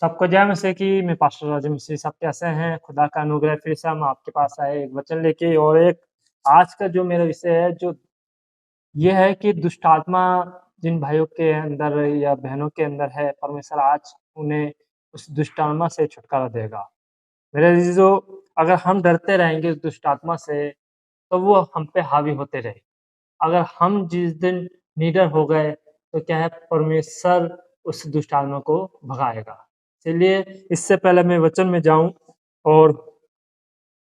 सबको जय मसीह की। मैं पास्टर राजू मसीह। सब कैसे हैं? खुदा का अनुग्रह फिर से हम आपके पास आए एक वचन लेके। और एक आज का जो मेरा विषय है जो ये है कि दुष्ट आत्मा जिन भाइयों के अंदर या बहनों के अंदर है, परमेश्वर आज उन्हें उस दुष्ट आत्मा से छुटकारा देगा। मेरे अजीजों, अगर हम डरते रहेंगे उस दुष्ट आत्मा से तो वो हम पे हावी होते रहे। अगर हम जिस दिन निडर हो गए तो क्या है, परमेश्वर उस दुष्ट आत्मा को भगाएगा। चलिए, इससे पहले मैं वचन में जाऊं और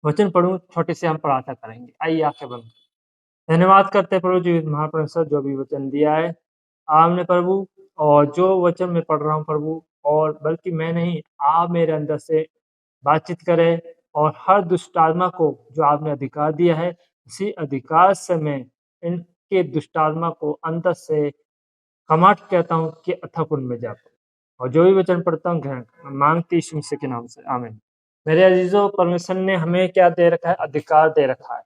वचन पढ़ूं, छोटे से हम प्रार्थना करेंगे। आइए आंखें बंद। धन्यवाद करते हैं प्रभु जी महापरिषद जो भी वचन दिया है आपने प्रभु। और जो वचन मैं पढ़ रहा हूँ प्रभु, और बल्कि मैं नहीं, आप मेरे अंदर से बातचीत करें और हर दुष्ट आत्मा को जो आपने अधिकार दिया है, उसी अधिकार से मैं इनके दुष्ट आत्मा को अंदर से कमाट कहता हूँ कि अथक कुंड में जाता हूँ। और जो भी वचन पढ़ता हूँ ग्रहण मांगती यीशु मसीह के नाम से, आमीन। मेरे अजीजों, परमेश्वर ने हमें क्या दे रखा है? अधिकार दे रखा है।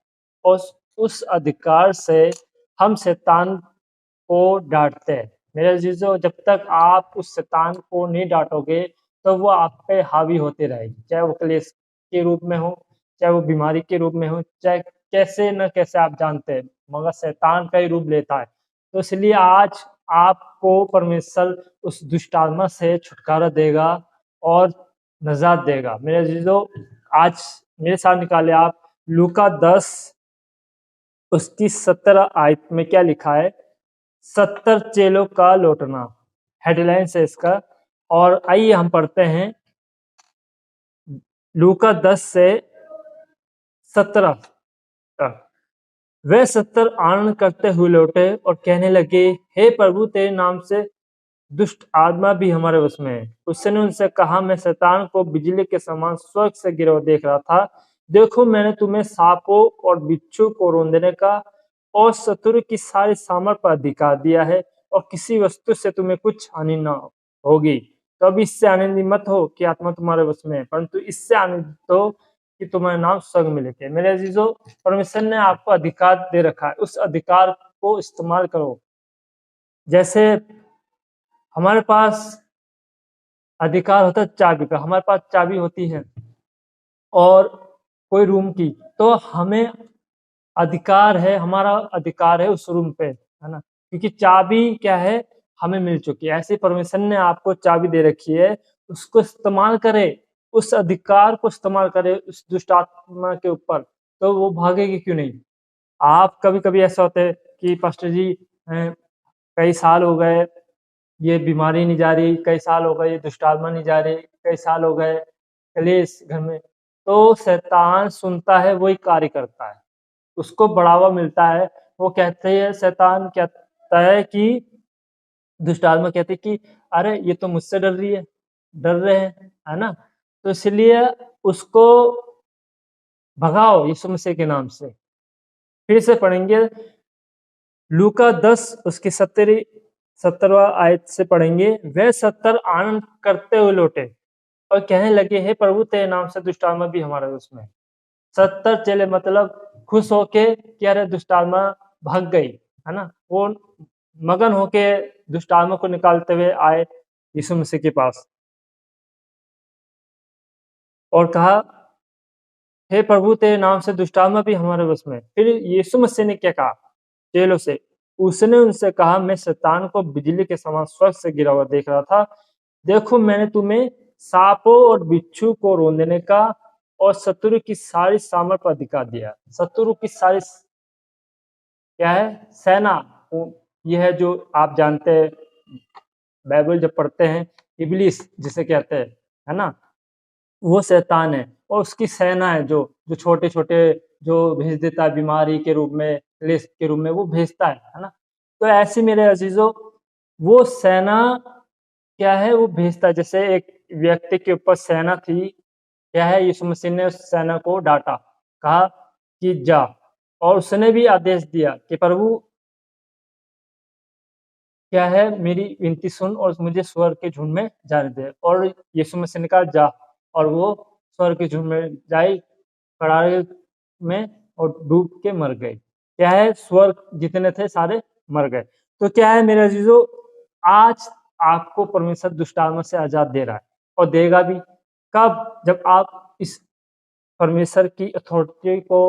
और उस अधिकार से हम शैतान को डांटते हैं। मेरे अजीजों, जब तक आप उस शैतान को नहीं डांटोगे तो वो आप पे हावी होते रहेगी, चाहे वो क्लेश के रूप में हो, चाहे वो बीमारी के रूप में हो, चाहे कैसे न कैसे आप जानते हैं, मगर शैतान का ही रूप लेता है। तो इसलिए आज आपको परमेश्वर उस दुष्ट आत्मा से छुटकारा देगा और नजात देगा। मेरे अजीजों, आज मेरे साथ निकाले आप लूका 10 उसकी 17 आयत में क्या लिखा है? 70 चेलों का लौटना, हेडलाइन है इसका। और आइए हम पढ़ते हैं लूका 10 से 17 तक। वे 70 आनंद करते हुए लौटे और कहने लगे, हे प्रभु, तेरे नाम से दुष्ट आत्मा भी हमारे वश में है। उसने उनसे कहा, मैं शैतान को बिजली के समान स्वर्ग से गिरा हुआ देख रहा था। देखो, मैंने तुम्हें सांपों और बिच्छू को रौंदने का और शत्रु की सारी सामर्थ पर अधिकार दिया है, और किसी वस्तु से तुम्हें कुछ हानि न होगी। तो अब इससे आनंदित मत हो कि आत्मा तुम्हारे वश में है, परंतु इससे आनंदित हो कि तुम्हारा नाम स्वर्ग में लिखे। मेरे अजीजों, परमेश्वर ने आपको अधिकार दे रखा है, उस अधिकार को इस्तेमाल करो। जैसे हमारे पास अधिकार होता है चाबी का, हमारे पास चाबी होती है और कोई रूम की, तो हमें अधिकार है, हमारा अधिकार है उस रूम पे, है ना, क्योंकि चाबी क्या है, हमें मिल चुकी है। ऐसे परमेश्वर ने आपको चाबी दे रखी है, उसको इस्तेमाल करे, उस अधिकार को इस्तेमाल करे उस दुष्ट आत्मा के ऊपर, तो वो भागेगी क्यों नहीं। आप कभी कभी ऐसा होता है कि पास्टर जी कई साल हो गए ये बीमारी नहीं जा रही, कई साल हो गए ये दुष्ट आत्मा नहीं जा रही, कई साल हो गए कलेश घर में। तो शैतान सुनता है, वही कार्य करता है, उसको बढ़ावा मिलता है। वो कहते हैं, शैतान कहता है कि दुष्ट आत्मा कहती है कि अरे ये तो मुझसे डर रही है, डर रहे हैं, है ना। तो इसलिए उसको भगाओ यीशु मसीह के नाम से। फिर से पढ़ेंगे लूका 10 उसकी 17वां आयत से पढ़ेंगे। वे 70 आनंद करते हुए लौटे और कहने लगे, हे प्रभु, तेरे नाम से दुष्ट आत्मा भी हमारे उसमें। 70 चेले मतलब खुश होके कि अरे दुष्ट आत्मा भाग गई, है ना। वो मगन होके दुष्ट आत्मा को निकालते हुए आए यीशु मसीह के पास और कहा, हे प्रभु, तेरे नाम से दुष्ट आत्मा भी हमारे वश में। फिर यीशु मसीह ने क्या कहा चेलों से? उसने उनसे कहा, मैं शैतान को बिजली के समान स्वर्ग से गिरा हुआ देख रहा था। देखो, मैंने तुम्हें सांपों और बिच्छू को रौंदने का और शत्रु की सारी सामर्थ पर अधिकार दिया। शत्रु की सारी क्या है? सेना। यह है जो आप जानते हैं, बाइबल जब पढ़ते हैं, इब्लिस जिसे कहते हैं, है ना, वो शैतान है। और उसकी सेना है जो जो छोटे छोटे जो भेज देता है बीमारी के रूप में, क्लेश के रूप में वो भेजता है ना। तो ऐसे मेरे अजीजों, वो सेना क्या है, वो भेजता है। जैसे एक व्यक्ति के ऊपर सेना थी, क्या है, यीशु मसीह ने उस सेना को डांटा, कहा कि जा। और उसने भी आदेश दिया कि प्रभु क्या है, मेरी विनती सुन और मुझे स्वर्ग के झुंड में जाने दे। और यीशु मसीह ने कहा जा, और वो स्वर्ग के झुंड में जाई कड़ाके में और डूब के मर गए। क्या है, स्वर्ग जितने थे सारे मर गए। तो क्या है मेरे अजीजों, आज आपको परमेश्वर दुष्ट आत्मा से आजाद दे रहा है और देगा भी। कब? जब आप इस परमेश्वर की अथॉरिटी को,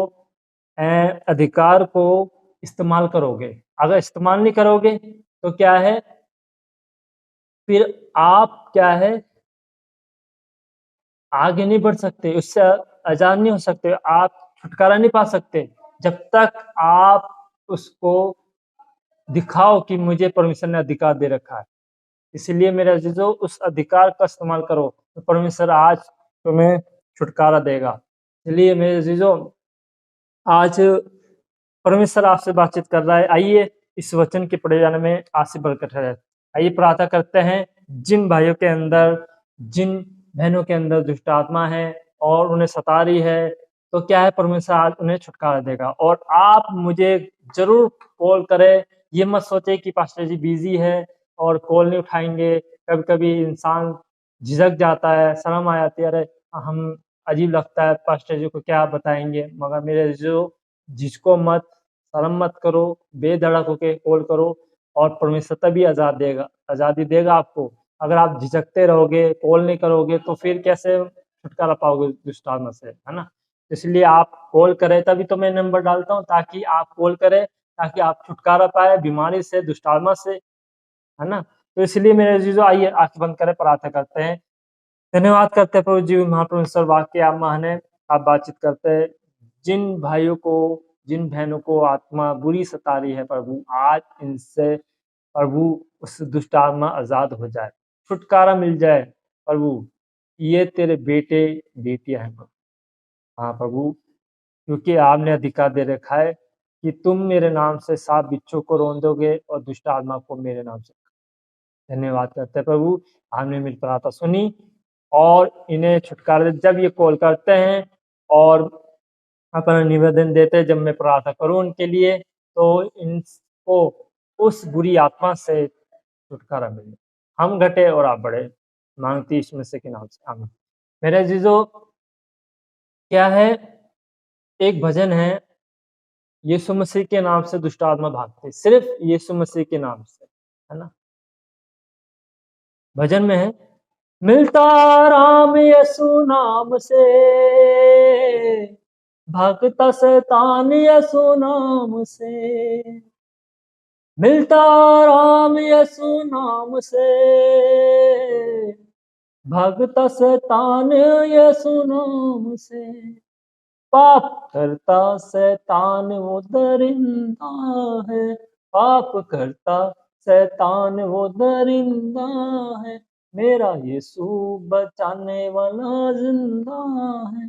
अधिकार को इस्तेमाल करोगे। अगर इस्तेमाल नहीं करोगे तो क्या है, फिर आप क्या है, आगे नहीं बढ़ सकते, उससे आजाद नहीं हो सकते, आप छुटकारा नहीं पा सकते जब तक आप उसको दिखाओ कि मुझे परमेश्वर ने अधिकार दे रखा है। इसलिए मेरे अजीजों, उस अधिकार का इस्तेमाल करो तो परमेश्वर आज तुम्हें छुटकारा देगा। इसलिए मेरे अजीजों, आज परमेश्वर आपसे बातचीत कर रहा है। आइए इस वचन के पढ़े जाने में आज से बरकत है। आइए प्रार्थना करते हैं। जिन भाइयों के अंदर, जिन बहनों के अंदर दुष्ट आत्मा है और उन्हें सता रही है, तो क्या है, परमेश्वर आज उन्हें छुटकारा देगा। और आप मुझे जरूर कॉल करें। ये मत सोचे कि पास्टर जी बिजी है और कॉल नहीं उठाएंगे। कभी कभी इंसान झिझक जाता है, शर्म आ जाती है, अरे हम अजीब लगता है, पास्टर जी को क्या बताएंगे। मगर मेरे जो झिझको मत, शर्म मत करो, बेधड़क होके कॉल करो और परमेश्वर तभी आजादी देगा आपको। अगर आप झिझकते रहोगे, कॉल नहीं करोगे, तो फिर कैसे छुटकारा पाओगे दुष्ट आत्मा से, है ना। इसलिए आप कॉल करें, तभी तो मैं नंबर डालता हूँ, ताकि आप कॉल करें, ताकि आप छुटकारा पाए बीमारी से, दुष्ट आत्मा से, है ना। तो इसलिए मेरे अजीजों, आइए आंख बंद करें, प्रार्थना करते हैं। धन्यवाद करते हैं प्रभु जी, महापरमेश्वर वाक्य आप महान है, आप बातचीत करते हैं। जिन भाइयों को, जिन बहनों को आत्मा बुरी सता रही है प्रभु, आज इनसे प्रभु उस दुष्ट आत्मा आजाद हो जाए, छुटकारा मिल जाए प्रभु। ये तेरे बेटे बेटियां हैं प्रभु। हाँ प्रभु, क्योंकि आपने अधिकार दे रखा है कि तुम मेरे नाम से सांप बिच्छू को रोंदोगे और दुष्ट आत्मा को मेरे नाम से। धन्यवाद करते हैं प्रभु, आपने मेरी प्रार्थना सुनी और इन्हें छुटकारा दे। जब ये कॉल करते हैं और अपना निवेदन देते हैं, जब मैं प्रार्थना करूं उनके लिए, तो इनको उस बुरी आत्मा से छुटकारा मिले। हम घटे और आप बढ़े, मांगती यीशु मसीह के नाम से, आमीन। मेरे अजीजों, क्या है, एक भजन है, यीशु मसीह के नाम से दुष्ट आत्मा भागते, सिर्फ यीशु मसीह के नाम से, है ना। भजन में है, मिलता राम यीशु नाम से, भागता शैतान यीशु नाम से। मिलता राम यीशु नाम से, भागता शैतान यीशु नाम से। पाप करता शैतान वो दरिंदा है, पाप करता शैतान वो दरिंदा है, मेरा यीशु बचाने वाला जिंदा है।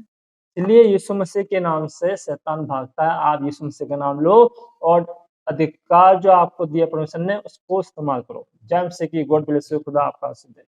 इसलिए यीशु मसीह के नाम से शैतान भागता है। आप यीशु मसीह का नाम लो और अधिकार जो आपको दिया परमेश्वर ने, उसको इस्तेमाल करो। जय मसीह की। God bless you. खुदा आपका आशीष दे।